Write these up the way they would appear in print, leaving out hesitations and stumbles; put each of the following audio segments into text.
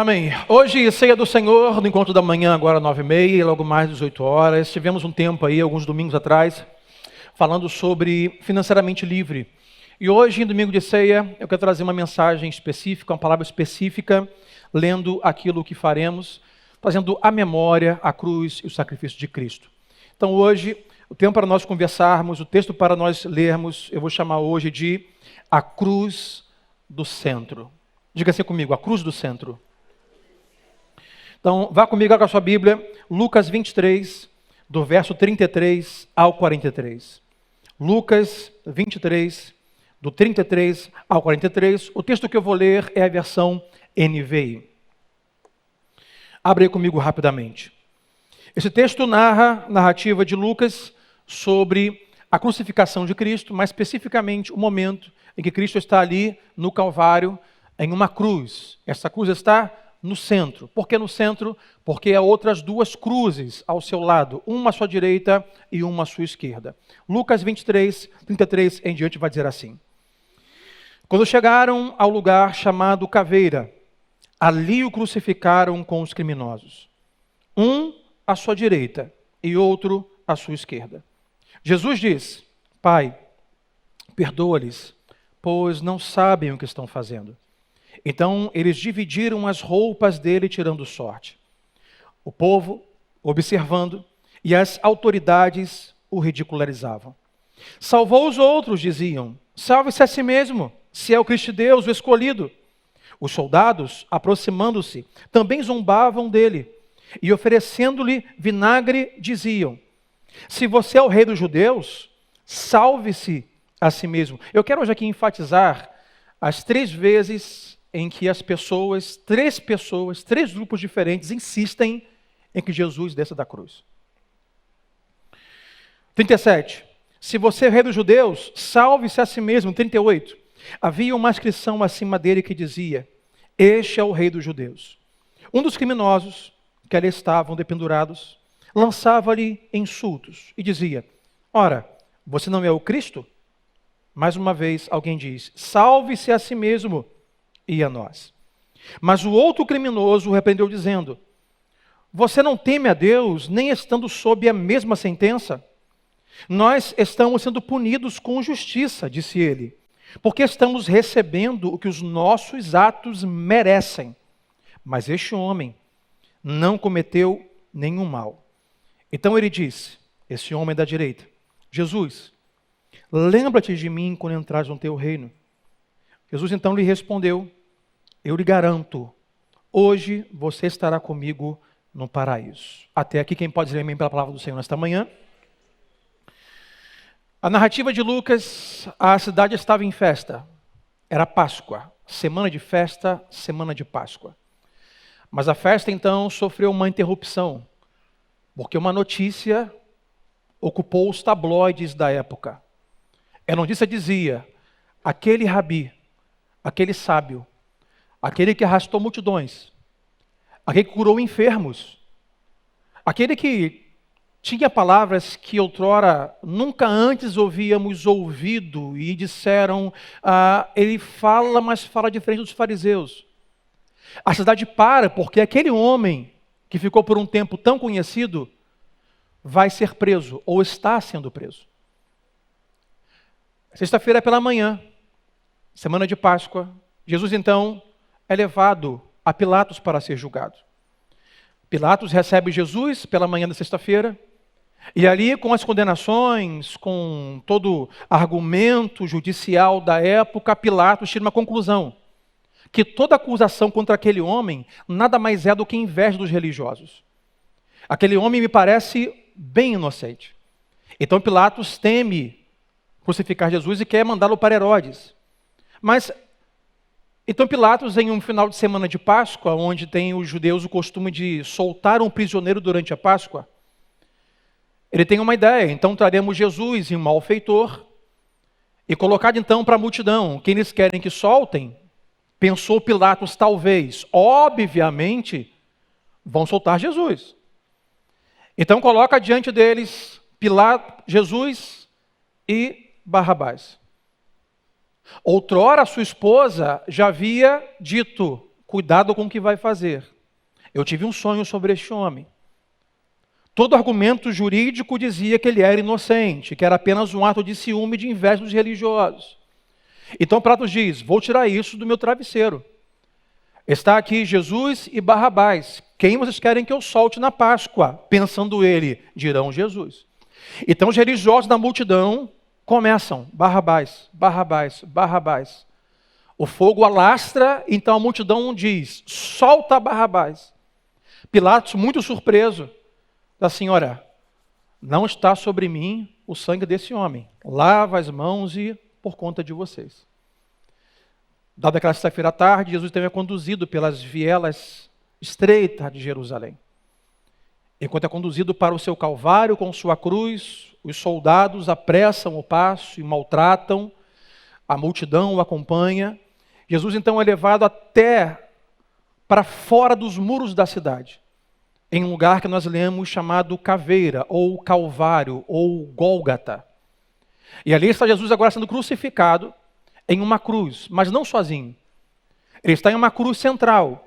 Amém. Hoje, ceia do Senhor, no encontro da manhã, agora 9h30, e logo mais 18 horas. Tivemos um tempo aí, alguns domingos atrás, falando sobre financeiramente livre. E hoje, em domingo de ceia, eu quero trazer uma mensagem específica, uma palavra específica, lendo aquilo que faremos, fazendo a memória, a cruz e o sacrifício de Cristo. Então hoje, o tempo para nós conversarmos, o texto para nós lermos, eu vou chamar hoje de a cruz do centro. Diga assim comigo, a cruz do centro. Então, vá comigo com a sua Bíblia, Lucas 23, do verso 33 ao 43. Lucas 23, do 33 ao 43. O texto que eu vou ler é a versão NVI. Abre aí comigo rapidamente. Esse texto narra a narrativa de Lucas sobre a crucificação de Cristo, mais especificamente o momento em que Cristo está ali no Calvário, em uma cruz. Essa cruz está no centro. Por que no centro? Porque há outras duas cruzes ao seu lado, uma à sua direita e uma à sua esquerda. Lucas 23, 33 em diante vai dizer assim. Quando chegaram ao lugar chamado Caveira, ali o crucificaram com os criminosos. Um à sua direita e outro à sua esquerda. Jesus diz, Pai, perdoa-lhes, pois não sabem o que estão fazendo. Então eles dividiram as roupas dele, tirando sorte. O povo, observando, e as autoridades o ridicularizavam. Salvou os outros, diziam. Salve-se a si mesmo, se é o Cristo de Deus, o escolhido. Os soldados, aproximando-se, também zombavam dele. E oferecendo-lhe vinagre, diziam, se você é o rei dos judeus, salve-se a si mesmo. Eu quero hoje aqui enfatizar as 3 vezes em que as pessoas, três grupos diferentes, insistem em que Jesus desça da cruz. 37. Se você é rei dos judeus, salve-se a si mesmo. 38. Havia uma inscrição acima dele que dizia, este é o rei dos judeus. Um dos criminosos, que ali estavam dependurados, lançava-lhe insultos e dizia, ora, você não é o Cristo? Mais uma vez alguém diz, salve-se a si mesmo e a nós. Mas o outro criminoso o repreendeu dizendo, você não teme a Deus, nem estando sob a mesma sentença? Nós estamos sendo punidos com justiça, disse ele, porque estamos recebendo o que os nossos atos merecem. Mas este homem não cometeu nenhum mal. Então ele disse, esse homem da direita, Jesus, lembra-te de mim quando entrares no teu reino. Jesus então lhe respondeu, eu lhe garanto, hoje você estará comigo no paraíso. Até aqui quem pode dizer amém pela palavra do Senhor nesta manhã? A narrativa de Lucas, a cidade estava em festa. Era Páscoa, semana de festa, semana de Páscoa. Mas a festa então sofreu uma interrupção, porque uma notícia ocupou os tabloides da época. A notícia dizia, aquele rabi, aquele sábio, aquele que arrastou multidões, aquele que curou enfermos, aquele que tinha palavras que outrora nunca antes havíamos ouvido e disseram, ele fala, mas fala diferente dos fariseus. A cidade para porque aquele homem que ficou por um tempo tão conhecido vai ser preso ou está sendo preso. Sexta-feira pela manhã, semana de Páscoa, Jesus então é levado a Pilatos para ser julgado. Pilatos recebe Jesus pela manhã da sexta-feira, e ali com as condenações, com todo argumento judicial da época, Pilatos tira uma conclusão, que toda acusação contra aquele homem nada mais é do que inveja dos religiosos. Aquele homem me parece bem inocente. Então Pilatos teme crucificar Jesus e quer mandá-lo para Herodes. Mas então Pilatos, em um final de semana de Páscoa, onde tem os judeus o costume de soltar um prisioneiro durante a Páscoa, ele tem uma ideia, então traremos Jesus em um malfeitor e colocado então para a multidão, quem eles querem que soltem, pensou Pilatos talvez, obviamente, vão soltar Jesus. Então coloca diante deles Jesus e Barrabás. Outrora sua esposa já havia dito, cuidado com o que vai fazer. Eu tive um sonho sobre este homem. Todo argumento jurídico dizia que ele era inocente, que era apenas um ato de ciúme e de inveja dos religiosos. Então Pilatos diz, vou tirar isso do meu travesseiro. Está aqui Jesus e Barrabás. Quem vocês querem que eu solte na Páscoa? Pensando ele, dirão Jesus. Então os religiosos da multidão começam, Barrabás, Barrabás, Barrabás. O fogo alastra, então a multidão diz, solta Barrabás. Pilatos, muito surpreso, da senhora, não está sobre mim o sangue desse homem. Lava as mãos e por conta de vocês. Dada aquela sexta-feira à tarde, Jesus também é conduzido pelas vielas estreitas de Jerusalém. Enquanto é conduzido para o seu calvário com sua cruz, os soldados apressam o passo e maltratam, a multidão o acompanha. Jesus então é levado até para fora dos muros da cidade, em um lugar que nós lemos chamado Caveira, ou Calvário, ou Gólgata. E ali está Jesus agora sendo crucificado em uma cruz, mas não sozinho. Ele está em uma cruz central.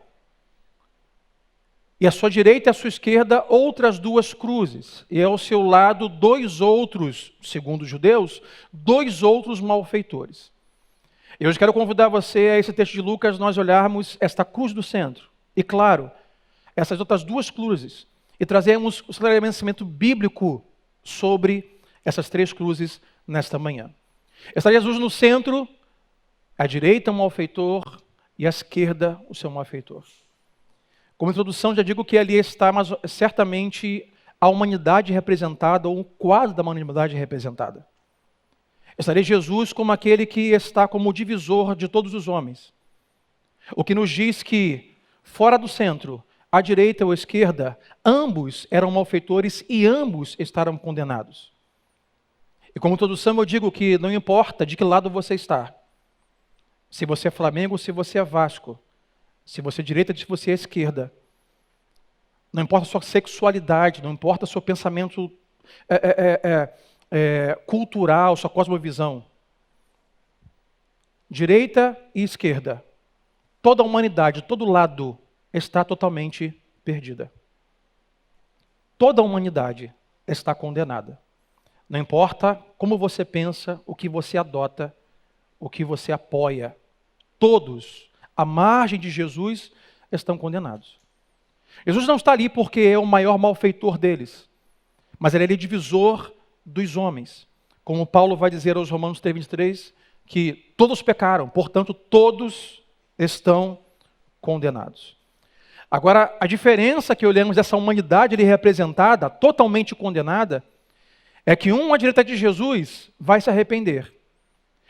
E à sua direita e à sua esquerda, outras duas cruzes. E ao seu lado, dois outros, segundo os judeus, dois outros malfeitores. E hoje quero convidar você a esse texto de Lucas, nós olharmos esta cruz do centro. E claro, essas outras duas cruzes, e trazemos o esclarecimento bíblico sobre essas três cruzes nesta manhã. Está Jesus no centro, à direita um malfeitor e à esquerda o seu malfeitor. Como introdução já digo que ali está, mas certamente a humanidade representada, ou um quadro da humanidade representada. Estaria Jesus como aquele que está como o divisor de todos os homens. O que nos diz que, fora do centro, à direita ou à esquerda, ambos eram malfeitores e ambos estavam condenados. E como introdução eu digo que não importa de que lado você está, se você é Flamengo ou se você é Vasco, se você é direita ou se você é esquerda, não importa a sua sexualidade, não importa o seu pensamento cultural, sua cosmovisão, direita e esquerda, toda a humanidade, todo lado está totalmente perdida. Toda a humanidade está condenada. Não importa como você pensa, o que você adota, o que você apoia. Todos, à margem de Jesus, estão condenados. Jesus não está ali porque é o maior malfeitor deles, mas ele é divisor dos homens. Como Paulo vai dizer aos Romanos 3:23, que todos pecaram, portanto todos estão condenados. Agora, a diferença que olhamos dessa humanidade ali representada, totalmente condenada, é que um à direita de Jesus vai se arrepender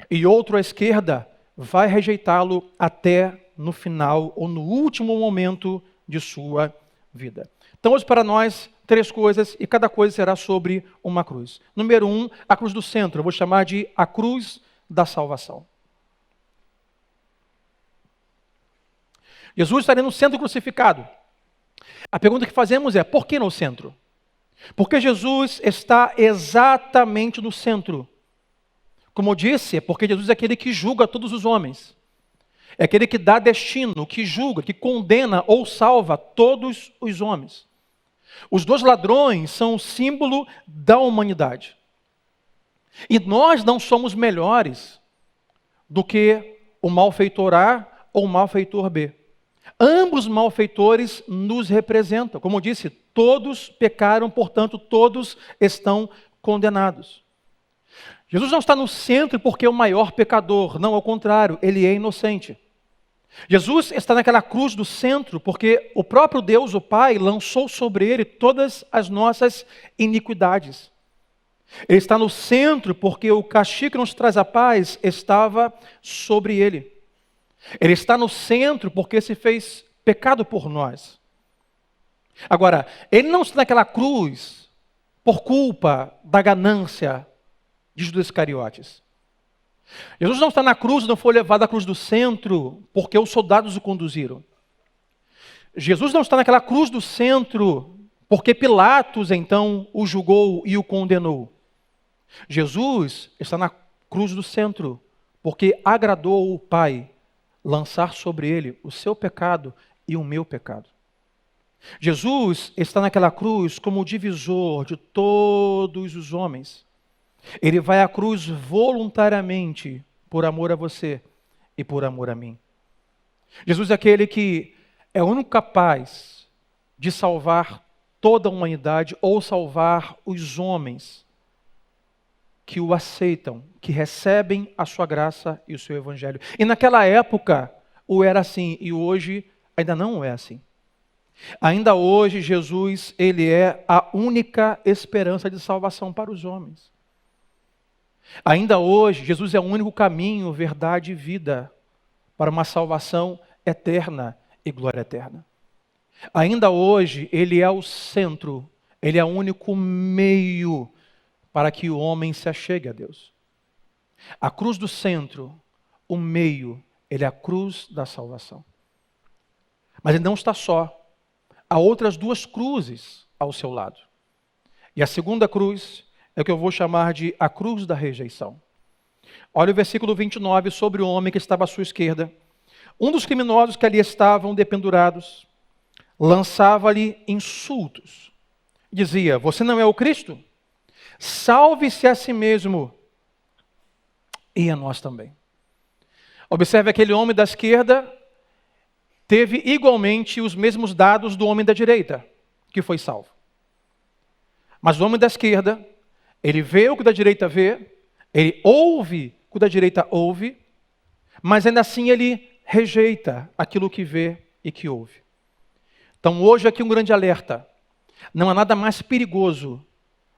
e outro à esquerda vai rejeitá-lo até no final ou no último momento de sua vida. Então, hoje para nós, três coisas e cada coisa será sobre uma cruz. Número 1, a cruz do centro, eu vou chamar de a cruz da salvação. Jesus estaria no centro crucificado. A pergunta que fazemos é, por que no centro? Porque Jesus está exatamente no centro. Como eu disse, é porque Jesus é aquele que julga todos os homens. É aquele que dá destino, que julga, que condena ou salva todos os homens. Os dois ladrões são o símbolo da humanidade. E nós não somos melhores do que o malfeitor A ou o malfeitor B. Ambos malfeitores nos representam. Como eu disse, todos pecaram, portanto, todos estão condenados. Jesus não está no centro porque é o maior pecador. Não, ao contrário, ele é inocente. Jesus está naquela cruz do centro porque o próprio Deus, o Pai, lançou sobre ele todas as nossas iniquidades. Ele está no centro porque o castigo que nos traz a paz estava sobre ele. Ele está no centro porque se fez pecado por nós. Agora, ele não está naquela cruz por culpa da ganância de Judas Iscariotes. Jesus não está na cruz, não foi levado à cruz do centro porque os soldados o conduziram. Jesus não está naquela cruz do centro porque Pilatos então o julgou e o condenou. Jesus está na cruz do centro porque agradou o Pai lançar sobre ele o seu pecado e o meu pecado. Jesus está naquela cruz como o divisor de todos os homens. Ele vai à cruz voluntariamente por amor a você e por amor a mim. Jesus é aquele que é o único capaz de salvar toda a humanidade ou salvar os homens que o aceitam, que recebem a sua graça e o seu evangelho. E naquela época o era assim e hoje ainda não é assim. Ainda hoje Jesus, ele é a única esperança de salvação para os homens. Ainda hoje Jesus é o único caminho, verdade e vida para uma salvação eterna e glória eterna. Ainda hoje ele é o centro, ele é o único meio para que o homem se achegue a Deus. A cruz do centro, o meio, ele é a cruz da salvação. Mas ele não está só. Há outras duas cruzes ao seu lado. E a segunda cruz é o que eu vou chamar de a cruz da rejeição. Olha o versículo 29 sobre o homem que estava à sua esquerda. Um dos criminosos que ali estavam dependurados lançava-lhe insultos. Dizia: você não é o Cristo? Salve-se a si mesmo e a nós também. Observe, aquele homem da esquerda teve igualmente os mesmos dados do homem da direita, que foi salvo. Mas o homem da esquerda, ele vê o que o da direita vê, ele ouve o que o da direita ouve, mas ainda assim ele rejeita aquilo que vê e que ouve. Então hoje aqui um grande alerta. Não há nada mais perigoso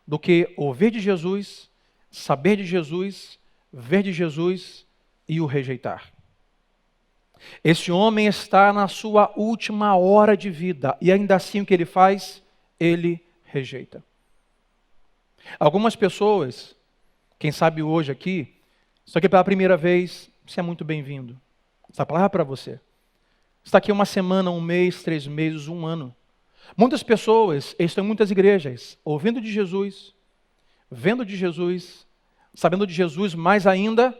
do que ouvir de Jesus, saber de Jesus, ver de Jesus e o rejeitar. Esse homem está na sua última hora de vida e ainda assim o que ele faz? Ele rejeita. Algumas pessoas, quem sabe hoje aqui, só que pela primeira vez, você é muito bem-vindo. Essa palavra é para você. Está aqui uma semana, um mês, 3 meses, 1 ano. Muitas pessoas estão em muitas igrejas, ouvindo de Jesus, vendo de Jesus, sabendo de Jesus, mas ainda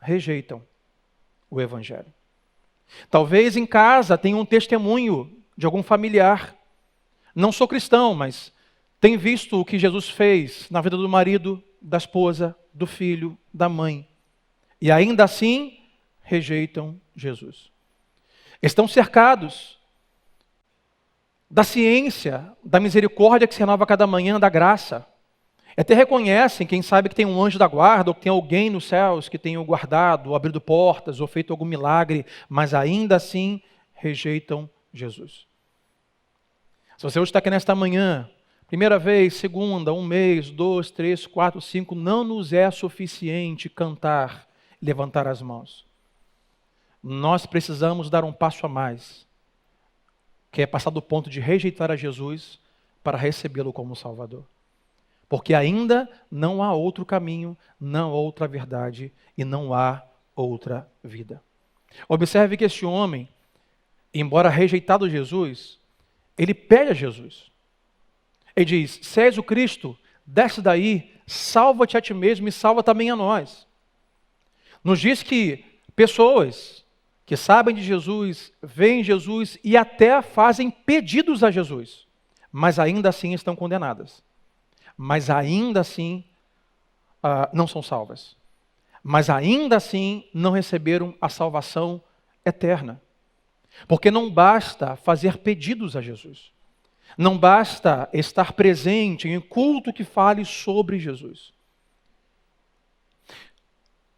rejeitam o Evangelho. Talvez em casa tenha um testemunho de algum familiar. Não sou cristão, mas tem visto o que Jesus fez na vida do marido, da esposa, do filho, da mãe. E ainda assim rejeitam Jesus. Estão cercados da ciência, da misericórdia que se renova a cada manhã, da graça. Até reconhecem, quem sabe que tem um anjo da guarda, ou que tem alguém nos céus que tenha o guardado, ou abrido portas, ou feito algum milagre, mas ainda assim rejeitam Jesus. Se você hoje está aqui nesta manhã, primeira vez, segunda, 1 mês, 2, 3, 4, 5, não nos é suficiente cantar, levantar as mãos. Nós precisamos dar um passo a mais, que é passar do ponto de rejeitar a Jesus para recebê-lo como Salvador. Porque ainda não há outro caminho, não há outra verdade e não há outra vida. Observe que este homem, embora rejeitado Jesus, ele pede a Jesus. Ele diz: se és o Cristo, desce daí, salva-te a ti mesmo e salva também a nós. Nos diz que pessoas que sabem de Jesus, veem Jesus e até fazem pedidos a Jesus, mas ainda assim estão condenadas. Mas ainda assim não são salvas. Mas ainda assim não receberam a salvação eterna. Porque não basta fazer pedidos a Jesus. Não basta estar presente em um culto que fale sobre Jesus.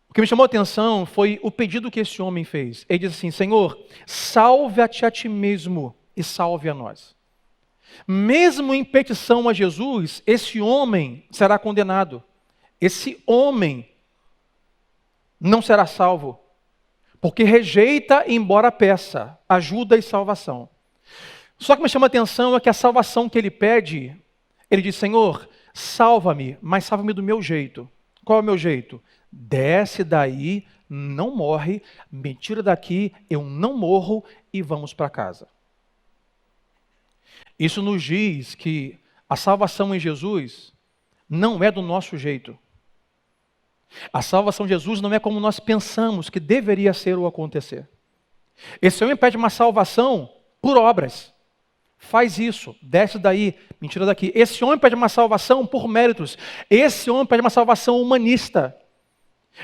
O que me chamou a atenção foi o pedido que esse homem fez. Ele diz assim: Senhor, salve-te a ti mesmo e salve a nós. Mesmo em petição a Jesus, esse homem será condenado. Esse homem não será salvo, porque rejeita, embora peça, ajuda e salvação. Só que me chama a atenção é que a salvação que ele pede, ele diz: Senhor, salva-me, mas salva-me do meu jeito. Qual é o meu jeito? Desce daí, não morre, me tira daqui, eu não morro e vamos para casa. Isso nos diz que a salvação em Jesus não é do nosso jeito. A salvação de Jesus não é como nós pensamos que deveria ser ou acontecer. Esse homem pede uma salvação por obras. Faz isso, desce daí, me tira daqui. Esse homem pede uma salvação por méritos. Esse homem pede uma salvação humanista.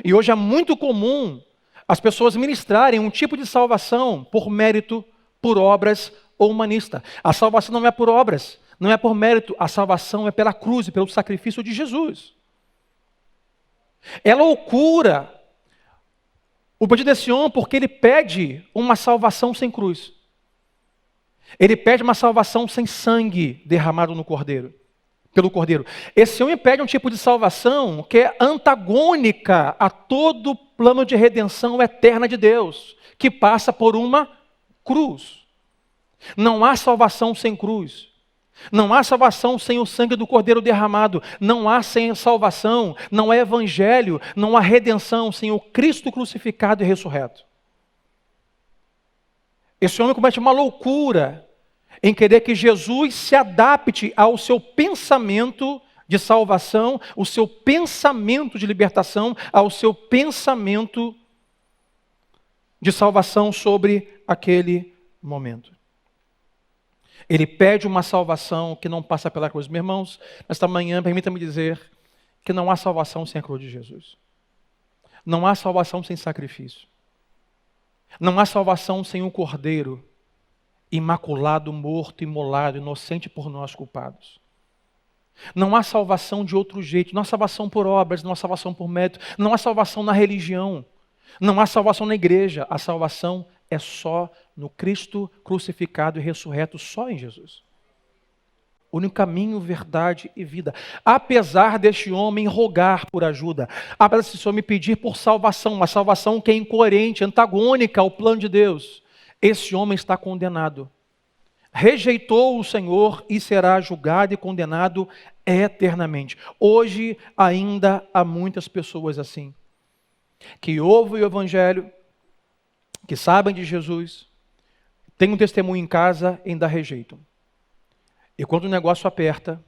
E hoje é muito comum as pessoas ministrarem um tipo de salvação por mérito, por obras ou humanista. A salvação não é por obras, não é por mérito. A salvação é pela cruz e pelo sacrifício de Jesus. É loucura o pedido desse homem porque ele pede uma salvação sem cruz. Ele pede uma salvação sem sangue derramado no cordeiro, pelo cordeiro. Esse homem pede um tipo de salvação que é antagônica a todo o plano de redenção eterna de Deus, que passa por uma cruz. Não há salvação sem cruz. Não há salvação sem o sangue do cordeiro derramado. Não há sem salvação, não há evangelho, não há redenção sem o Cristo crucificado e ressurreto. Esse homem comete uma loucura em querer que Jesus se adapte ao seu pensamento de salvação, o seu pensamento de libertação, ao seu pensamento de salvação sobre aquele momento. Ele pede uma salvação que não passa pela cruz. Meus irmãos, nesta manhã, permita-me dizer que não há salvação sem a cruz de Jesus. Não há salvação sem sacrifício. Não há salvação sem um cordeiro imaculado, morto, imolado, inocente por nós culpados. Não há salvação de outro jeito. Não há salvação por obras, não há salvação por mérito, não há salvação na religião, não há salvação na igreja. A salvação é só no Cristo crucificado e ressurreto, só em Jesus. O único caminho, verdade e vida. Apesar deste homem rogar por ajuda, apesar desse homem pedir por salvação, uma salvação que é incoerente, antagônica ao plano de Deus, esse homem está condenado. Rejeitou o Senhor e será julgado e condenado eternamente. Hoje ainda há muitas pessoas assim, que ouvem o Evangelho, que sabem de Jesus, têm um testemunho em casa e ainda rejeitam. E quando o negócio aperta,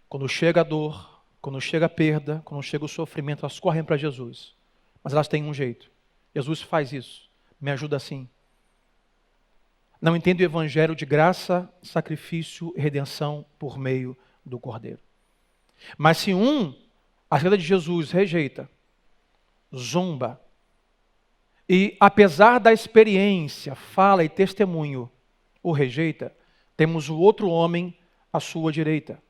quando chega a dor, quando chega a perda, quando chega o sofrimento, elas correm para Jesus. Mas elas têm um jeito. Jesus faz isso. Me ajuda assim. Não entende o evangelho de graça, sacrifício e redenção por meio do Cordeiro. Mas se a saída de Jesus rejeita, zomba, e apesar da experiência, fala e testemunho, o rejeita, temos o outro homem à sua direita.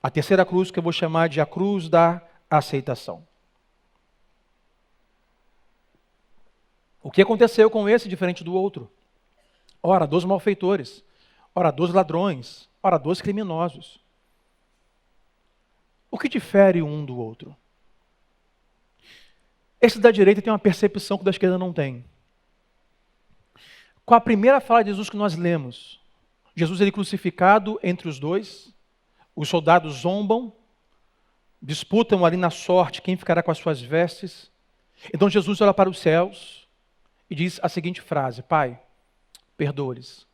A terceira cruz que eu vou chamar de a cruz da aceitação. O que aconteceu com esse diferente do outro? Ora, 2 malfeitores, ora, 2 ladrões, ora, 2 criminosos. O que difere um do outro? Esse da direita tem uma percepção que o da esquerda não tem. Com a primeira fala de Jesus que nós lemos, Jesus ele crucificado entre os dois, os soldados zombam, disputam ali na sorte quem ficará com as suas vestes. Então Jesus olha para os céus e diz a seguinte frase: Pai, perdoa-lhes,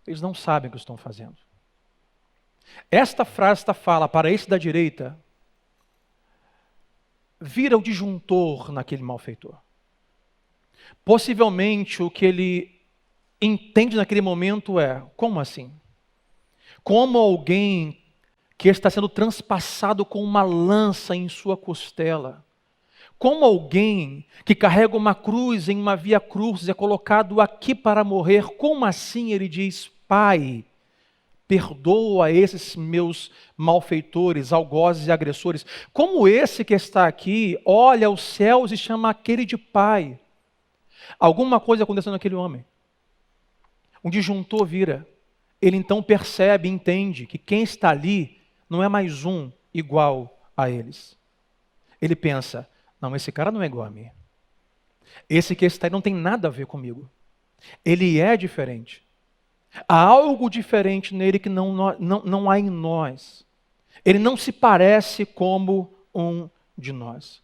eles não sabem o que estão fazendo. Esta frase, esta fala para esse da direita, vira o disjuntor naquele malfeitor. Possivelmente o que ele entende naquele momento é: como assim? Como alguém que está sendo transpassado com uma lança em sua costela, como alguém que carrega uma cruz em uma via cruz, é colocado aqui para morrer, como assim ele diz: Pai, perdoa esses meus malfeitores, algozes e agressores? Como esse que está aqui olha aos céus e chama aquele de Pai? Alguma coisa aconteceu naquele homem. Um disjuntor vira. Ele então percebe, entende que quem está ali não é mais um igual a eles. Ele pensa: não, esse cara não é igual a mim. Esse que está aí não tem nada a ver comigo. Ele é diferente. Há algo diferente nele que não há em nós. Ele não se parece como um de nós.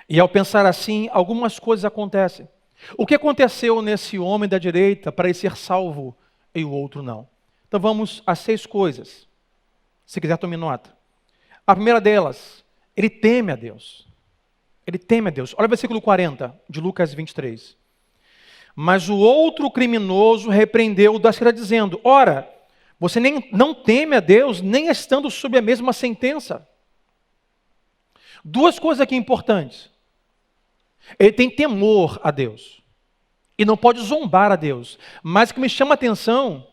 E ao pensar assim, algumas coisas acontecem. O que aconteceu nesse homem da direita para ele ser salvo e o outro não? Então vamos a 6 coisas. Se quiser, tome nota. A primeira delas, ele teme a Deus. Ele teme a Deus. Olha o versículo 40 de Lucas 23. Mas o outro criminoso repreendeu o da escritura, dizendo: ora, você não teme a Deus, nem estando sob a mesma sentença. Duas coisas aqui importantes. Ele tem temor a Deus. E não pode zombar a Deus. Mas o que me chama a atenção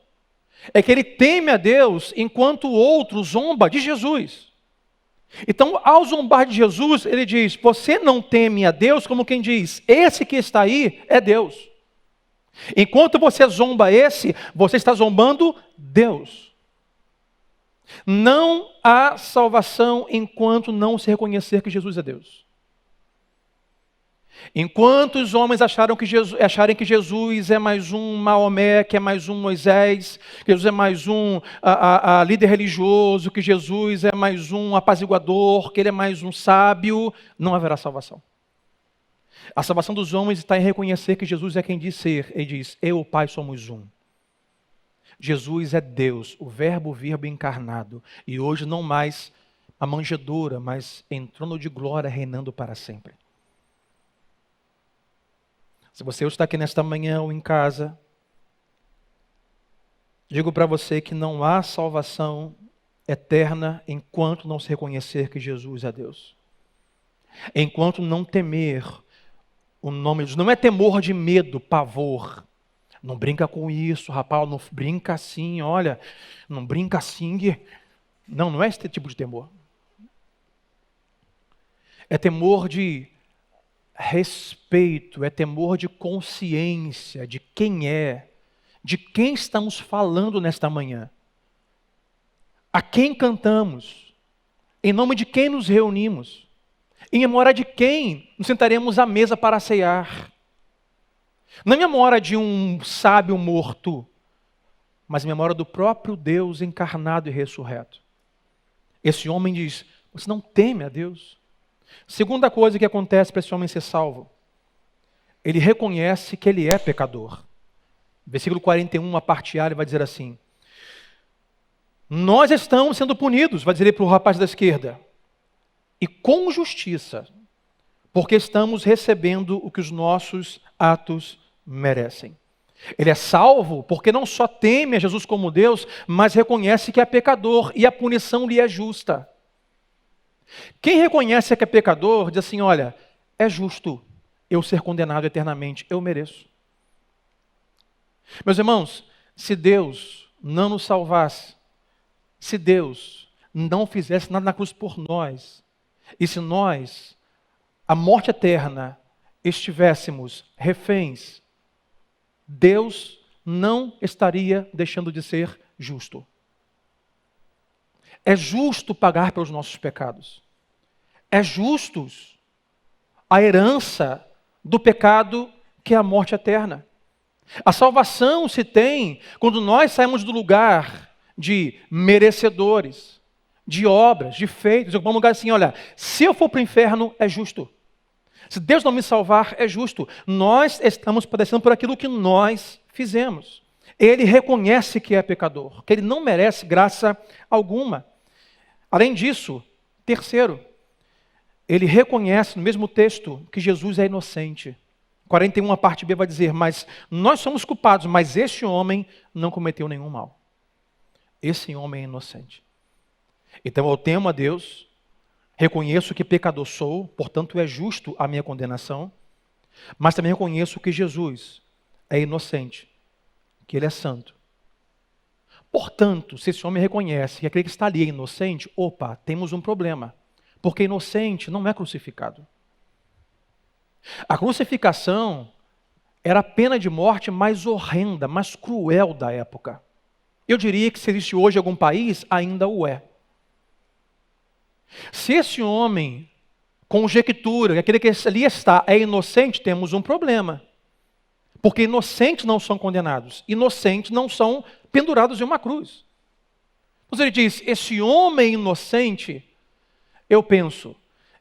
é que ele teme a Deus enquanto o outro zomba de Jesus. Então, ao zombar de Jesus, ele diz: você não teme a Deus, como quem diz, esse que está aí é Deus. Enquanto você zomba esse, você está zombando Deus. Não há salvação enquanto não se reconhecer que Jesus é Deus. Enquanto os homens acharem que Jesus é mais um Maomé, que é mais um Moisés, que Jesus é mais um líder religioso, que Jesus é mais um apaziguador, que ele é mais um sábio, não haverá salvação. A salvação dos homens está em reconhecer que Jesus é quem diz ser. Ele diz: eu e o Pai somos um. Jesus é Deus, o verbo encarnado, e hoje não mais a manjedoura, mas em trono de glória, reinando para sempre. Se você está aqui nesta manhã ou em casa, digo para você que não há salvação eterna enquanto não se reconhecer que Jesus é Deus. Enquanto não temer o nome de Deus. Não é temor de medo, pavor. Não brinca com isso, rapaz, não brinca assim, olha, não brinca assim. Não é esse tipo de temor. É temor de respeito, é temor de consciência de quem é, de quem estamos falando nesta manhã, a quem cantamos, em nome de quem nos reunimos, em memória de quem nos sentaremos à mesa para ceiar. Não em memória de um sábio morto, mas em memória do próprio Deus encarnado e ressurreto. Esse homem diz: você não teme a Deus? Segunda coisa que acontece para esse homem ser salvo, ele reconhece que ele é pecador. Versículo 41, a parte A, ele vai dizer assim: nós estamos sendo punidos, vai dizer ele para o rapaz da esquerda, e com justiça, porque estamos recebendo o que os nossos atos merecem. Ele é salvo porque não só teme a Jesus como Deus, mas reconhece que é pecador e a punição lhe é justa. Quem reconhece que é pecador, diz assim: olha, é justo eu ser condenado eternamente, eu mereço. Meus irmãos, se Deus não nos salvasse, se Deus não fizesse nada na cruz por nós, e se nós, a morte eterna, estivéssemos reféns, Deus não estaria deixando de ser justo. É justo pagar pelos nossos pecados. É justo a herança do pecado que é a morte eterna. A salvação se tem quando nós saímos do lugar de merecedores, de obras, de feitos. Vamos lugar assim: olha, se eu for para o inferno, é justo. Se Deus não me salvar, é justo. Nós estamos padecendo por aquilo que nós fizemos. Ele reconhece que é pecador, que ele não merece graça alguma. Além disso, terceiro, ele reconhece no mesmo texto que Jesus é inocente. 41, a parte B vai dizer: mas nós somos culpados, mas este homem não cometeu nenhum mal. Esse homem é inocente. Então eu temo a Deus, reconheço que pecador sou, portanto é justo a minha condenação, mas também reconheço que Jesus é inocente, que ele é santo. Portanto, se esse homem reconhece que aquele que está ali é inocente, opa, temos um problema, porque inocente não é crucificado. A crucificação era a pena de morte mais horrenda, mais cruel da época. Eu diria que se existe hoje algum país, ainda o é. Se esse homem conjectura que aquele que ali está é inocente, temos um problema. Porque inocentes não são condenados, inocentes não são pendurados em uma cruz. Então ele diz: esse homem inocente, eu penso,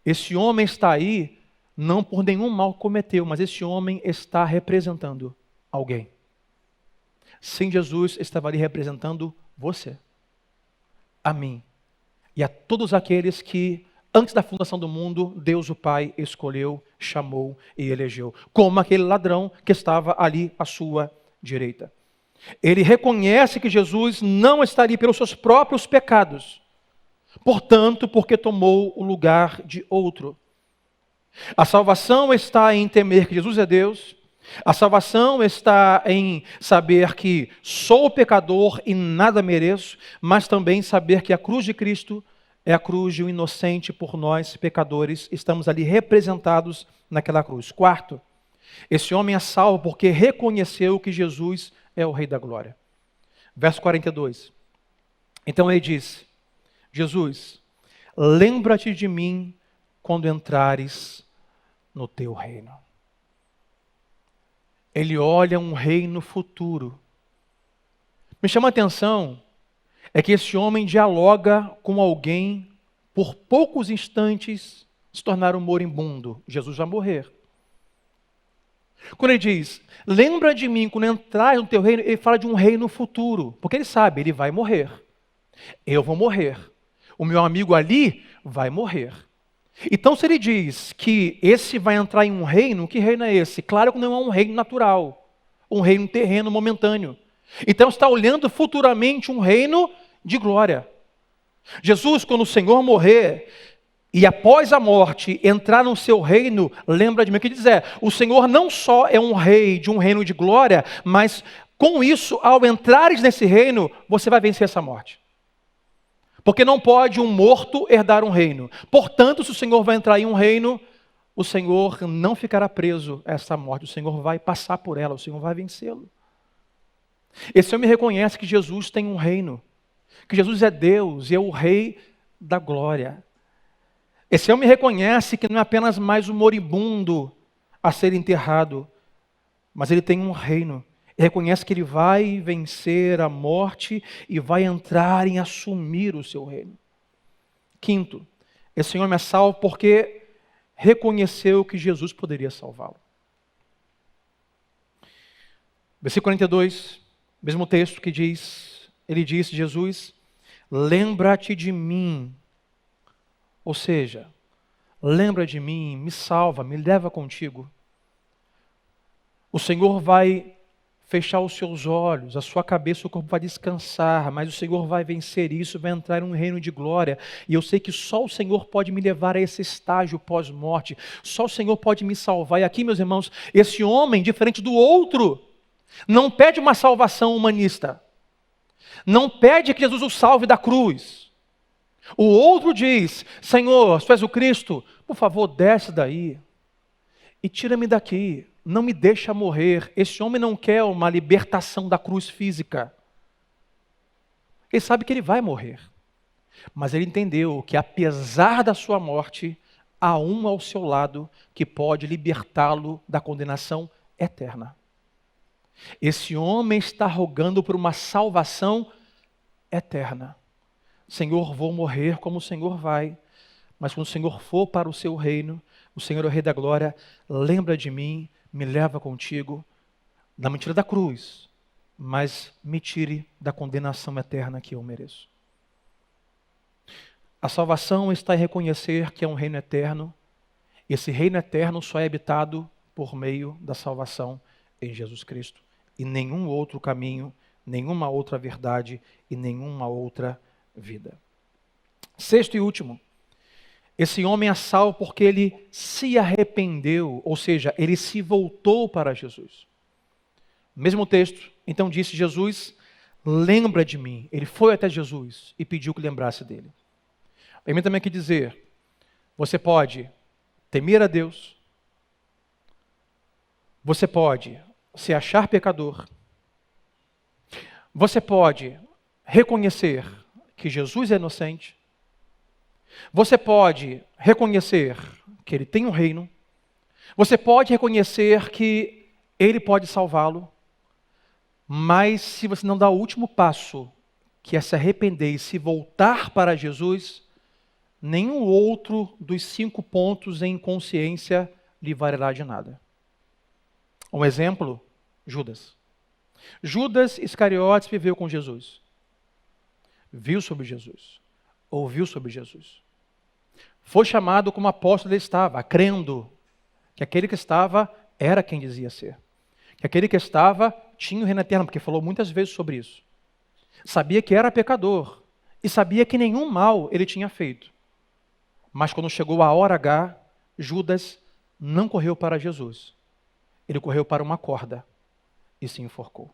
esse homem está aí não por nenhum mal cometeu, mas esse homem está representando alguém. Sim, Jesus estava ali representando você, a mim e a todos aqueles que, antes da fundação do mundo, Deus o Pai escolheu, chamou e elegeu, como aquele ladrão que estava ali à sua direita. Ele reconhece que Jesus não está ali pelos seus próprios pecados, portanto, porque tomou o lugar de outro. A salvação está em temer que Jesus é Deus. A salvação está em saber que sou pecador e nada mereço, mas também saber que a cruz de Cristo é a cruz de um inocente por nós, pecadores. Estamos ali representados naquela cruz. Quarto, esse homem é salvo porque reconheceu que Jesus é o Rei da Glória. Verso 42. Então ele disse: Jesus, lembra-te de mim quando entrares no teu reino. Ele olha um reino futuro. Me chama a atenção é que esse homem dialoga com alguém por poucos instantes se tornar um moribundo. Jesus vai morrer. Quando ele diz, lembra de mim quando entrar no teu reino, ele fala de um reino futuro, porque ele sabe, ele vai morrer. Eu vou morrer. O meu amigo ali vai morrer. Então, se ele diz que esse vai entrar em um reino, que reino é esse? Claro que não é um reino natural, um reino terreno momentâneo. Então, está olhando futuramente um reino de glória. Jesus, quando o Senhor morrer, e após a morte entrar no seu reino, lembra de mim o que diz o Senhor não só é um rei de um reino de glória, mas com isso, ao entrares nesse reino, você vai vencer essa morte. Porque não pode um morto herdar um reino. Portanto, se o Senhor vai entrar em um reino, o Senhor não ficará preso a essa morte. O Senhor vai passar por ela, o Senhor vai vencê-lo. Esse homem reconhece que Jesus tem um reino, que Jesus é Deus e é o Rei da glória. Esse homem reconhece que não é apenas mais um moribundo a ser enterrado, mas ele tem um reino. Ele reconhece que ele vai vencer a morte e vai entrar em assumir o seu reino. Quinto, esse homem é salvo porque reconheceu que Jesus poderia salvá-lo. Versículo 42, mesmo texto que diz, ele disse, Jesus, lembra-te de mim. Ou seja, lembra de mim, me salva, me leva contigo. O Senhor vai fechar os seus olhos, a sua cabeça, o corpo vai descansar, mas o Senhor vai vencer isso, vai entrar em um reino de glória. E eu sei que só o Senhor pode me levar a esse estágio pós-morte, só o Senhor pode me salvar. E aqui, meus irmãos, esse homem, diferente do outro, não pede uma salvação humanista, não pede que Jesus o salve da cruz. O outro diz, Senhor, se tu és o Cristo, por favor, desce daí e tira-me daqui. Não me deixa morrer. Esse homem não quer uma libertação da cruz física. Ele sabe que ele vai morrer. Mas ele entendeu que apesar da sua morte, há um ao seu lado que pode libertá-lo da condenação eterna. Esse homem está rogando por uma salvação eterna. Senhor, vou morrer como o Senhor vai, mas quando o Senhor for para o seu reino, o Senhor é o Rei da Glória, lembra de mim, me leva contigo, não me tira da cruz, mas me tire da condenação eterna que eu mereço. A salvação está em reconhecer que é um reino eterno. Esse reino eterno só é habitado por meio da salvação em Jesus Cristo. E nenhum outro caminho, nenhuma outra verdade e nenhuma outra vida. Sexto e último. Esse homem é salvo porque ele se arrependeu, ou seja, ele se voltou para Jesus. Mesmo texto, então disse Jesus, lembra de mim. Ele foi até Jesus e pediu que lembrasse dele. Permita também aqui dizer, você pode temer a Deus, você pode se achar pecador, você pode reconhecer que Jesus é inocente, você pode reconhecer que Ele tem um reino, você pode reconhecer que Ele pode salvá-lo, mas se você não dá o último passo, que é se arrepender e se voltar para Jesus, nenhum outro dos 5 pontos em consciência lhe valerá de nada. Um exemplo, Judas. Judas Iscariotes viveu com Jesus. Viu sobre Jesus. Ouviu sobre Jesus. Foi chamado como apóstolo ele estava, crendo que aquele que estava era quem dizia ser. Que aquele que estava tinha o reino eterno, porque falou muitas vezes sobre isso. Sabia que era pecador e sabia que nenhum mal ele tinha feito. Mas quando chegou a hora H, Judas não correu para Jesus. Ele correu para uma corda e se enforcou.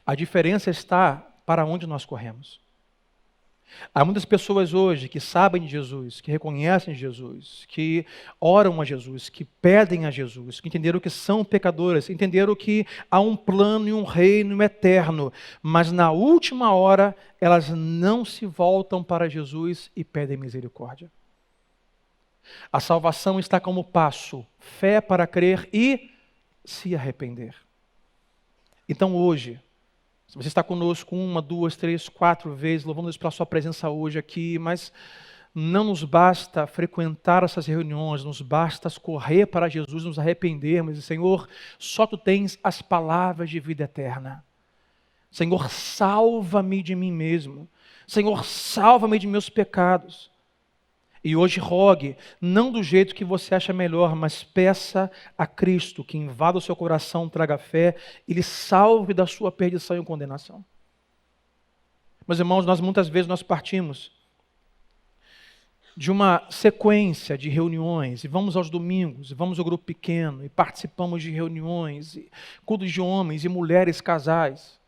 A diferença está para onde nós corremos. Há muitas pessoas hoje que sabem de Jesus, que reconhecem Jesus, que oram a Jesus, que pedem a Jesus, que entenderam que são pecadoras, entenderam que há um plano e um reino eterno, mas na última hora elas não se voltam para Jesus e pedem misericórdia. A salvação está como passo, fé para crer e se arrepender. Então hoje, se você está conosco 1, 2, 3, 4 vezes, louvando Deus pela sua presença hoje aqui, mas não nos basta frequentar essas reuniões, nos basta correr para Jesus, nos arrependermos e, Senhor, só Tu tens as palavras de vida eterna. Senhor, salva-me de mim mesmo. Senhor, salva-me de meus pecados. E hoje rogue, não do jeito que você acha melhor, mas peça a Cristo que invada o seu coração, traga fé, e lhe salve da sua perdição e condenação. Meus irmãos, muitas vezes nós partimos de uma sequência de reuniões, e vamos aos domingos, e vamos ao grupo pequeno, e participamos de reuniões, e cultos de homens e mulheres, casais.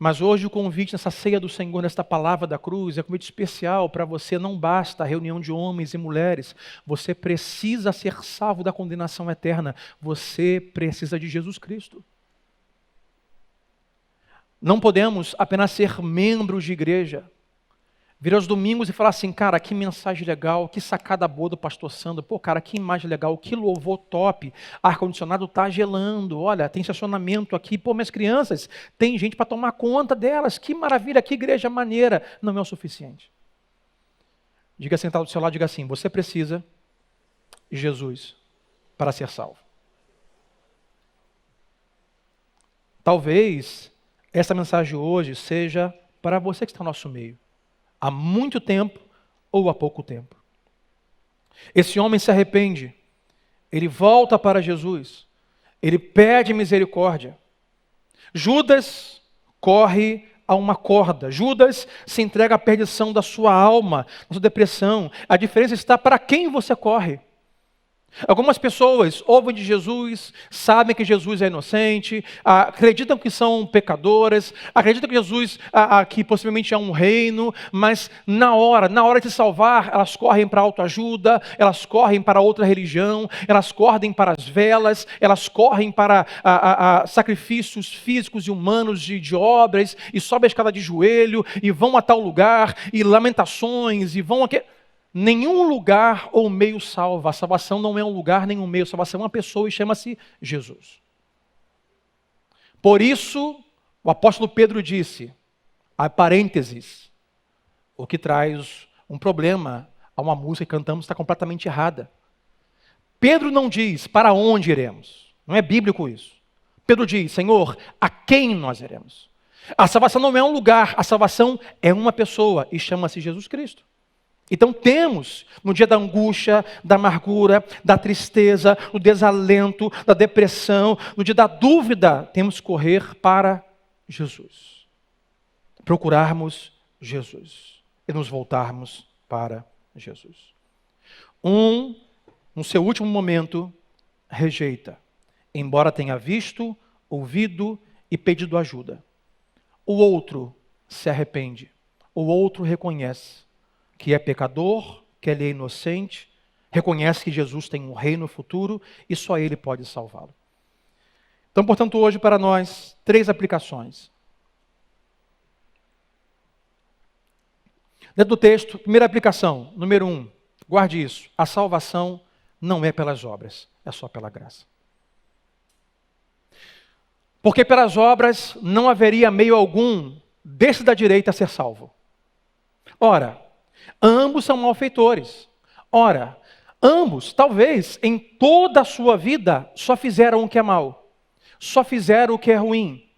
Mas hoje o convite nessa ceia do Senhor, nesta palavra da cruz, é um convite especial para você. Não basta a reunião de homens e mulheres. Você precisa ser salvo da condenação eterna. Você precisa de Jesus Cristo. Não podemos apenas ser membros de igreja. Vir aos domingos e falar assim, cara, que mensagem legal, que sacada boa do pastor Sandro, pô, cara, que imagem legal, que louvor top, ar-condicionado tá gelando, olha, tem estacionamento aqui, pô, minhas crianças, tem gente para tomar conta delas, que maravilha, que igreja maneira, não é o suficiente. Diga sentado do seu lado, diga assim, você precisa de Jesus para ser salvo. Talvez essa mensagem hoje seja para você que está no nosso meio. Há muito tempo ou há pouco tempo. Esse homem se arrepende, ele volta para Jesus, ele pede misericórdia. Judas corre a uma corda, Judas se entrega à perdição da sua alma, da sua depressão. A diferença está para quem você corre. Algumas pessoas ouvem de Jesus, sabem que Jesus é inocente, acreditam que são pecadoras, acreditam que Jesus, que possivelmente é um reino, mas na hora de se salvar, elas correm para a autoajuda, elas correm para outra religião, elas correm para as velas, elas correm para sacrifícios físicos e humanos de obras, e sobem a escada de joelho, e vão a tal lugar, e lamentações, e vão aqui. Nenhum lugar ou meio salva. A salvação não é um lugar nem um meio. A salvação é uma pessoa e chama-se Jesus. Por isso, o apóstolo Pedro disse, a parênteses, o que traz um problema a uma música que cantamos está completamente errada. Pedro não diz para onde iremos. Não é bíblico isso. Pedro diz, Senhor, a quem nós iremos? A salvação não é um lugar, a salvação é uma pessoa e chama-se Jesus Cristo. Então temos, no dia da angústia, da amargura, da tristeza, do desalento, da depressão, no dia da dúvida, temos que correr para Jesus. Procurarmos Jesus e nos voltarmos para Jesus. No seu último momento, rejeita, embora tenha visto, ouvido e pedido ajuda. O outro se arrepende, o outro reconhece que é pecador, que ele é inocente, reconhece que Jesus tem um reino futuro e só Ele pode salvá-lo. Então, portanto, hoje para nós, 3 aplicações. Dentro do texto, primeira aplicação, número 1, guarde isso, a salvação não é pelas obras, é só pela graça. Porque pelas obras não haveria meio algum desse da direita a ser salvo. Ora, ambos são malfeitores. Ora, ambos, talvez, em toda a sua vida, só fizeram o que é mal. Só fizeram o que é ruim.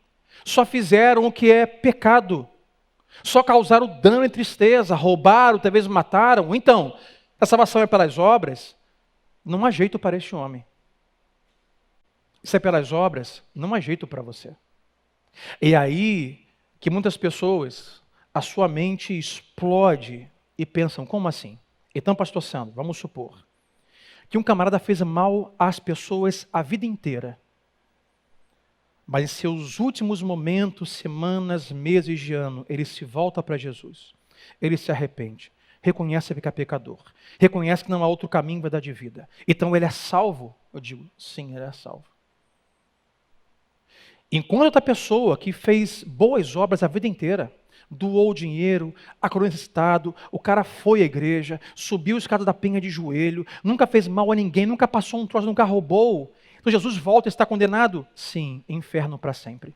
Só fizeram o que é pecado. Só causaram dano e tristeza, roubaram, talvez mataram. Então, a salvação é pelas obras? Não há jeito para este homem. Se é pelas obras, não há jeito para você. E aí que muitas pessoas, a sua mente explode e pensam, como assim? Então, pastor Sandro, vamos supor que um camarada fez mal às pessoas a vida inteira, mas em seus últimos momentos, semanas, meses de ano, ele se volta para Jesus. Ele se arrepende, reconhece que é pecador, reconhece que não há outro caminho, verdade e vida. Então ele é salvo? Eu digo, sim, ele é salvo. Enquanto outra pessoa que fez boas obras a vida inteira, doou dinheiro, acolheu necessitado, o cara foi à igreja, subiu a escada da penha de joelho, nunca fez mal a ninguém, nunca passou um troço, nunca roubou. Então Jesus volta e está condenado? Sim, inferno para sempre.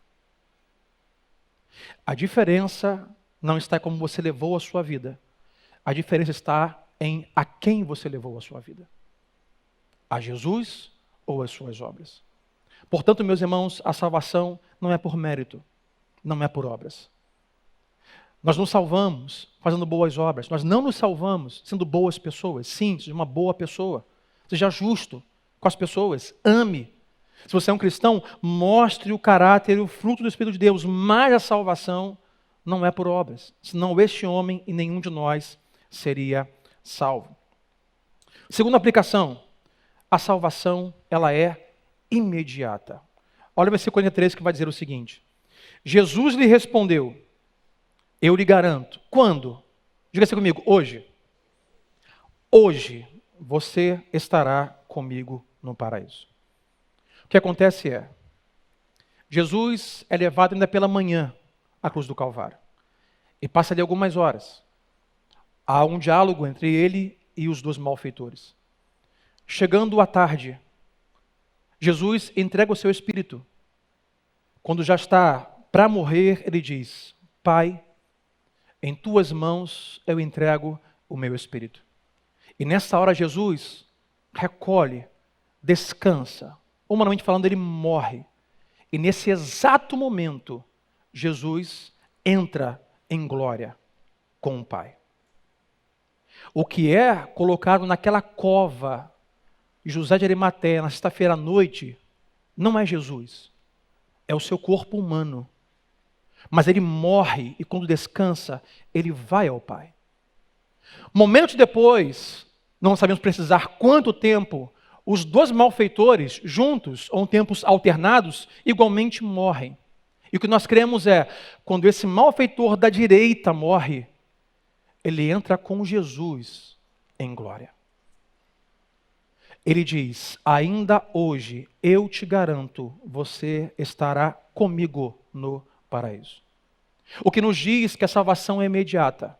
A diferença não está em como você levou a sua vida. A diferença está em a quem você levou a sua vida. A Jesus ou as suas obras. Portanto, meus irmãos, a salvação não é por mérito, não é por obras. Nós nos salvamos fazendo boas obras. Nós não nos salvamos sendo boas pessoas. Sim, seja uma boa pessoa. Seja justo com as pessoas. Ame. Se você é um cristão, mostre o caráter e o fruto do Espírito de Deus. Mas a salvação não é por obras. Senão este homem e nenhum de nós seria salvo. Segunda aplicação. A salvação, ela é imediata. Olha o versículo 43 que vai dizer o seguinte. Jesus lhe respondeu, eu lhe garanto. Quando? Diga assim comigo, hoje. Hoje você estará comigo no paraíso. O que acontece é, Jesus é levado ainda pela manhã à cruz do Calvário. E passa ali algumas horas. Há um diálogo entre ele e os dois malfeitores. Chegando à tarde, Jesus entrega o seu espírito. Quando já está para morrer, ele diz, Pai, em tuas mãos eu entrego o meu espírito. E nessa hora Jesus recolhe, descansa. Humanamente falando, ele morre. E nesse exato momento, Jesus entra em glória com o Pai. O que é colocado naquela cova de José de Arimateia na sexta-feira à noite, não é Jesus. É o seu corpo humano. Mas ele morre e quando descansa, ele vai ao Pai. Momentos depois, não sabemos precisar quanto tempo, os dois malfeitores, juntos ou em tempos alternados, igualmente morrem. E o que nós cremos é, quando esse malfeitor da direita morre, ele entra com Jesus em glória. Ele diz, ainda hoje eu te garanto, você estará comigo no paraíso. O que nos diz que a salvação é imediata.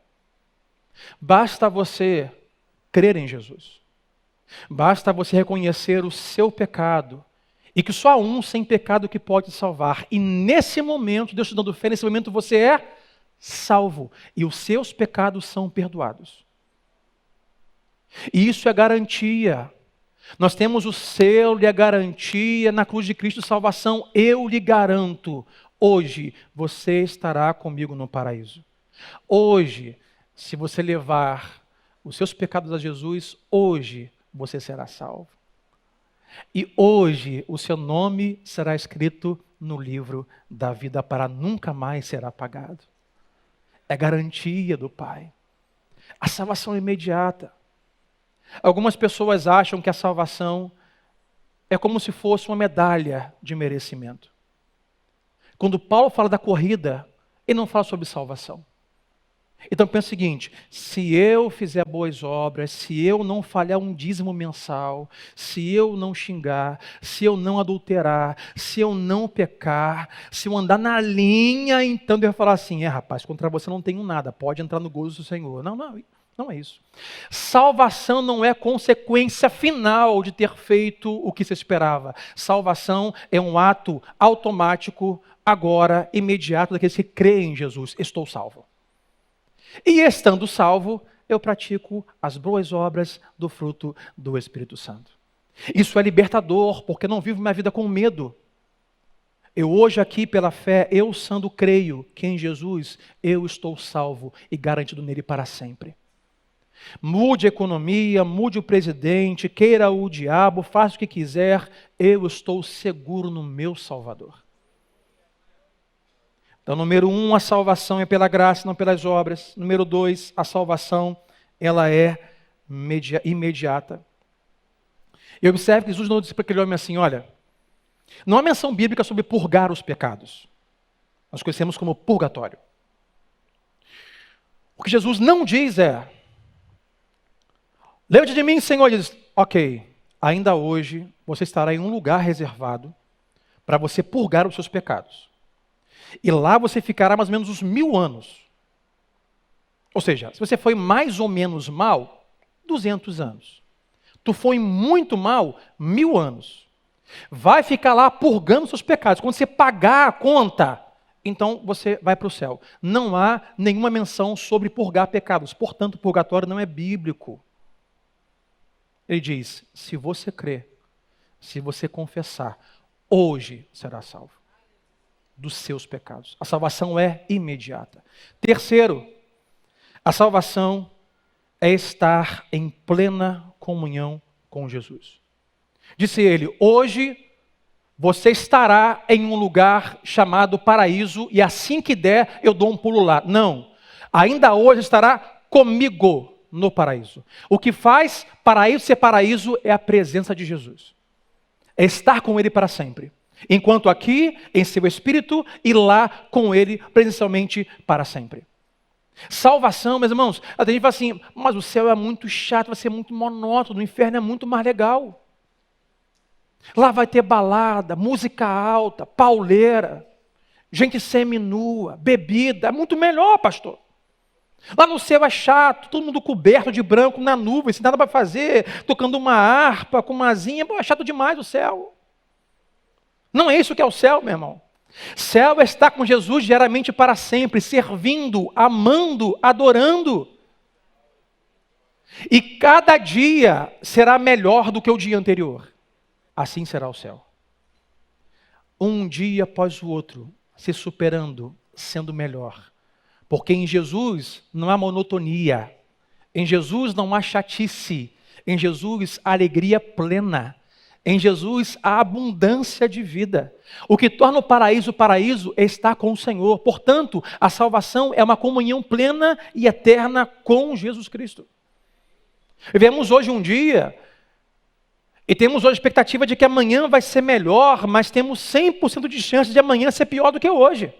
Basta você crer em Jesus. Basta você reconhecer o seu pecado e que só há um sem pecado que pode te salvar. E nesse momento, Deus te dando fé, nesse momento você é salvo e os seus pecados são perdoados. E isso é garantia. Nós temos o selo e a garantia na cruz de Cristo de salvação. Eu lhe garanto, hoje você estará comigo no paraíso. Hoje, se você levar os seus pecados a Jesus, hoje você será salvo. E hoje o seu nome será escrito no livro da vida para nunca mais ser apagado. É garantia do Pai. A salvação é imediata. Algumas pessoas acham que a salvação é como se fosse uma medalha de merecimento. Quando Paulo fala da corrida, ele não fala sobre salvação. Então pensa o seguinte, se eu fizer boas obras, se eu não falhar um dízimo mensal, se eu não xingar, se eu não adulterar, se eu não pecar, se eu andar na linha, então Deus vai falar assim, rapaz, contra você não tenho nada, pode entrar no gozo do Senhor. Não é isso. Salvação não é consequência final de ter feito o que se esperava. Salvação é um ato automático, agora, imediato, daqueles que creem em Jesus. Estou salvo. E estando salvo, eu pratico as boas obras do fruto do Espírito Santo. Isso é libertador, porque eu não vivo minha vida com medo. Eu hoje aqui, pela fé, eu sendo creio que em Jesus, eu estou salvo e garantido nele para sempre. Mude a economia, mude o presidente, queira o diabo, faça o que quiser, eu estou seguro no meu Salvador. Então, número 1, a salvação é pela graça, não pelas obras. Número 2, a salvação, ela é imediata. E observe que Jesus não disse para aquele homem assim, olha, não há menção bíblica sobre purgar os pecados. Nós conhecemos como purgatório. O que Jesus não diz é, lembra de mim, Senhor, ele diz, ok, ainda hoje você estará em um lugar reservado para você purgar os seus pecados. E lá você ficará mais ou menos uns 1000 anos. Ou seja, se você foi mais ou menos mal, 200 anos. Tu foi muito mal, 1000 anos. Vai ficar lá purgando seus pecados. Quando você pagar a conta, então você vai para o céu. Não há nenhuma menção sobre purgar pecados. Portanto, o purgatório não é bíblico. Ele diz, se você crer, se você confessar, hoje será salvo dos seus pecados. A salvação é imediata. Terceiro, a salvação é estar em plena comunhão com Jesus. Disse ele, hoje você estará em um lugar chamado paraíso e assim que der eu dou um pulo lá. Não, ainda hoje estará comigo no paraíso. O que faz paraíso ser paraíso é a presença de Jesus. É estar com ele para sempre. Enquanto aqui, em seu espírito, e lá com ele, presencialmente, para sempre. Salvação, meus irmãos, a gente fala assim, mas o céu é muito chato, vai ser muito monótono, o inferno é muito mais legal. Lá vai ter balada, música alta, pauleira, gente seminua, bebida, é muito melhor, pastor. Lá no céu é chato, todo mundo coberto de branco na nuvem, sem nada para fazer, tocando uma harpa com uma asinha, é chato demais o céu. Não é isso que é o céu, meu irmão. Céu é estar com Jesus diariamente para sempre, servindo, amando, adorando. E cada dia será melhor do que o dia anterior. Assim será o céu. Um dia após o outro, se superando, sendo melhor. Porque em Jesus não há monotonia. Em Jesus não há chatice. Em Jesus há alegria plena. Em Jesus há abundância de vida. O que torna o paraíso é estar com o Senhor. Portanto, a salvação é uma comunhão plena e eterna com Jesus Cristo. Vivemos hoje um dia, e temos hoje a expectativa de que amanhã vai ser melhor, mas temos 100% de chance de amanhã ser pior do que hoje.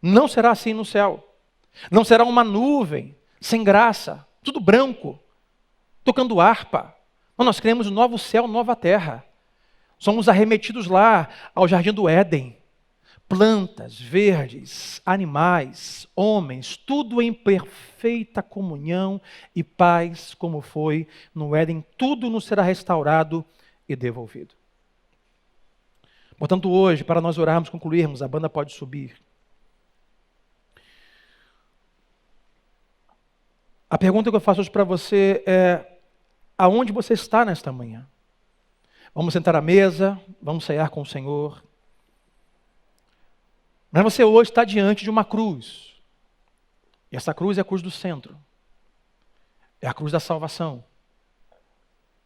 Não será assim no céu. Não será uma nuvem, sem graça, tudo branco, tocando harpa. Nós queremos um novo céu, nova terra. Somos arremetidos lá ao jardim do Éden. Plantas, verdes, animais, homens, tudo em perfeita comunhão e paz, como foi no Éden. Tudo nos será restaurado e devolvido. Portanto, hoje, para nós orarmos, concluirmos, a banda pode subir. A pergunta que eu faço hoje para você é: aonde você está nesta manhã? Vamos sentar à mesa, vamos cear com o Senhor. Mas você hoje está diante de uma cruz. E essa cruz é a cruz do centro. É a cruz da salvação.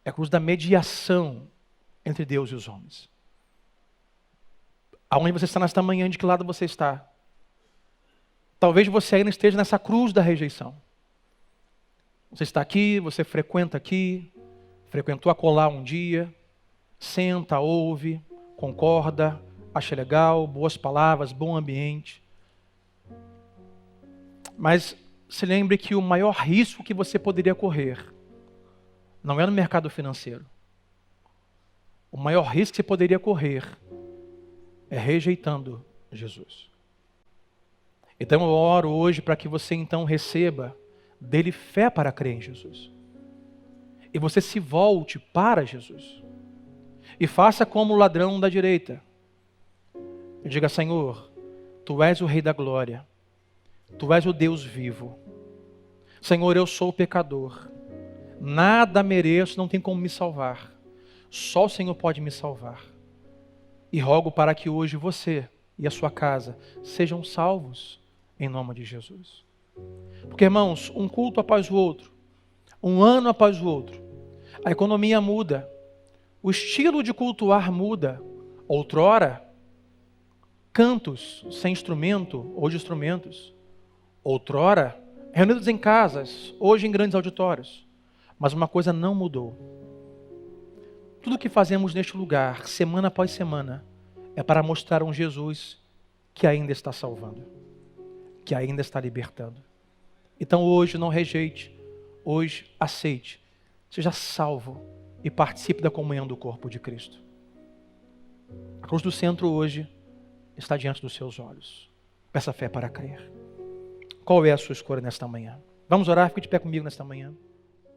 É a cruz da mediação entre Deus e os homens. Aonde você está nesta manhã, de que lado você está? Talvez você ainda esteja nessa cruz da rejeição. Você está aqui, você frequenta aqui, frequentou acolá um dia, senta, ouve, concorda, acha legal, boas palavras, bom ambiente. Mas se lembre que o maior risco que você poderia correr não é no mercado financeiro. O maior risco que você poderia correr é rejeitando Jesus. Então eu oro hoje para que você então receba dele fé para crer em Jesus. E você se volte para Jesus. E faça como o ladrão da direita. E diga: Senhor, Tu és o Rei da Glória. Tu és o Deus vivo. Senhor, eu sou pecador. Nada mereço, não tem como me salvar. Só o Senhor pode me salvar. E rogo para que hoje você e a sua casa sejam salvos em nome de Jesus. Porque, irmãos, um culto após o outro, um ano após o outro, a economia muda, o estilo de cultuar muda. Outrora, cantos sem instrumento, hoje instrumentos. Outrora, reunidos em casas, hoje em grandes auditórios. Mas uma coisa não mudou. Tudo que fazemos neste lugar, semana após semana, é para mostrar um Jesus que ainda está salvando, que ainda está libertando. Então hoje não rejeite, hoje aceite, seja salvo e participe da comunhão do corpo de Cristo. A cruz do centro hoje está diante dos seus olhos. Peça fé para crer. Qual é a sua escolha nesta manhã? Vamos orar? Fique de pé comigo nesta manhã.